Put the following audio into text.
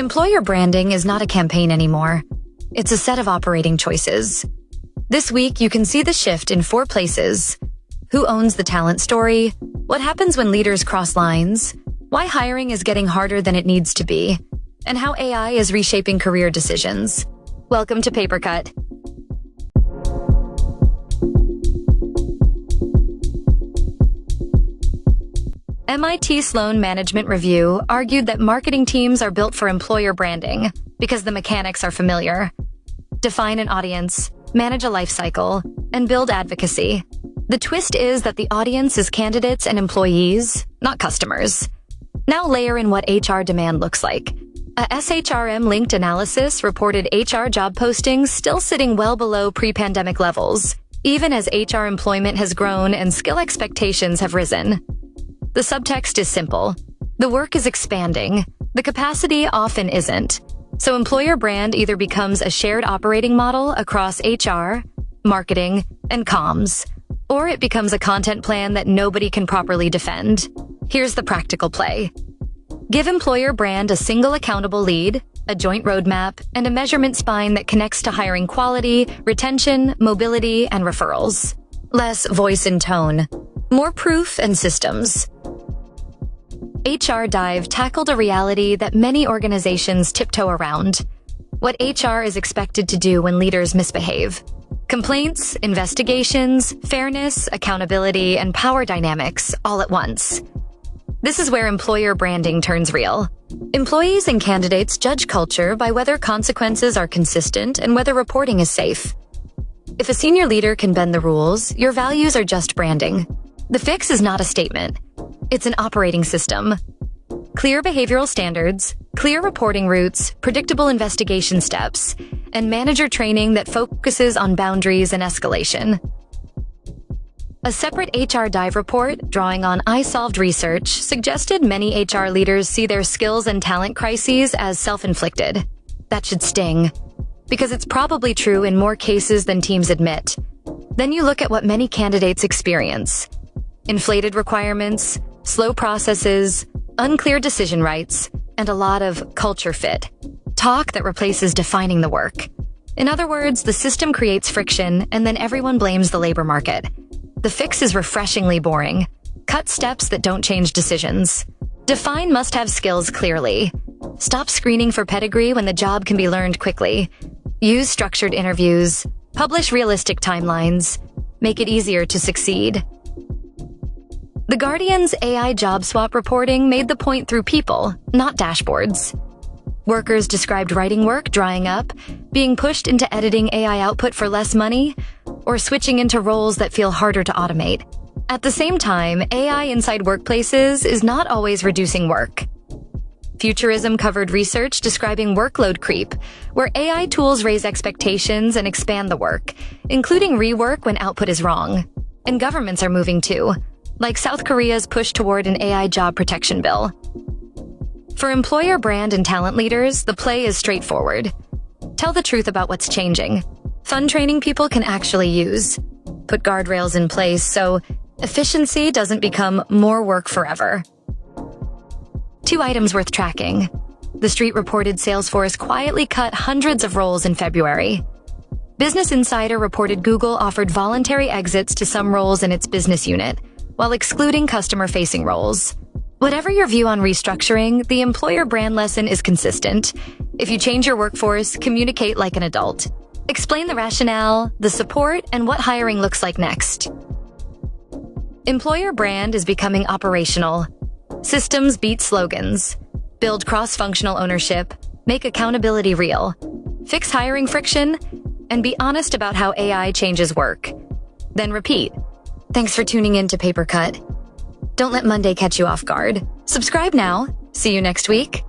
Employer branding is not a campaign anymore. It's a set of operating choices. This week, you can see the shift in 4 places. Who owns the talent story? What happens when leaders cross lines? Why hiring is getting harder than it needs to be? And how AI is reshaping career decisions. Welcome to Papercut. MIT Sloan Management Review argued that marketing teams are built for employer branding because the mechanics are familiar. Define an audience, manage a life cycle, and build advocacy. The twist is that the audience is candidates and employees, not customers. Now layer in what HR demand looks like. A SHRM-linked analysis reported HR job postings still sitting well below pre-pandemic levels, even as HR employment has grown and skill expectations have risen. The subtext is simple. The work is expanding. The capacity often isn't. So employer brand either becomes a shared operating model across HR, marketing, and comms, or it becomes a content plan that nobody can properly defend. Here's the practical play. Give employer brand a single accountable lead, a joint roadmap, and a measurement spine that connects to hiring quality, retention, mobility, and referrals. Less voice and tone. More proof and systems. HR Dive tackled a reality that many organizations tiptoe around. What HR is expected to do when leaders misbehave. Complaints, investigations, fairness, accountability, and power dynamics all at once. This is where employer branding turns real. Employees and candidates judge culture by whether consequences are consistent and whether reporting is safe. If a senior leader can bend the rules, your values are just branding. The fix is not a statement. It's an operating system. Clear behavioral standards, clear reporting routes, predictable investigation steps, and manager training that focuses on boundaries and escalation. A separate HR Dive report, drawing on iSolved research, suggested many HR leaders see their skills and talent crises as self-inflicted. That should sting, because it's probably true in more cases than teams admit. Then you look at what many candidates experience. Inflated requirements, slow processes, unclear decision rights, and a lot of culture fit. Talk that replaces defining the work. In other words, the system creates friction, and then everyone blames the labor market. The fix is refreshingly boring. Cut steps that don't change decisions. Define must-have skills clearly. Stop screening for pedigree when the job can be learned quickly. Use structured interviews. Publish realistic timelines. Make it easier to succeed. The Guardian's AI job swap reporting made the point through people, not dashboards. Workers described writing work drying up, being pushed into editing AI output for less money, or switching into roles that feel harder to automate. At the same time, AI inside workplaces is not always reducing work. Futurism covered research describing workload creep, where AI tools raise expectations and expand the work, including rework when output is wrong. And governments are moving too, like South Korea's push toward an AI job protection bill. For employer brand and talent leaders, the play is straightforward. Tell the truth about what's changing. Fund training people can actually use. Put guardrails in place so efficiency doesn't become more work forever. 2 items worth tracking. The Street reported Salesforce quietly cut hundreds of roles in February. Business Insider reported Google offered voluntary exits to some roles in its business unit, while excluding customer-facing roles. Whatever your view on restructuring, the employer brand lesson is consistent. If you change your workforce, communicate like an adult. Explain the rationale, the support, and what hiring looks like next. Employer brand is becoming operational. Systems beat slogans. Build cross-functional ownership, make accountability real, fix hiring friction, and be honest about how AI changes work. Then repeat. Thanks for tuning in to Papercut. Don't let Monday catch you off guard. Subscribe now. See you next week.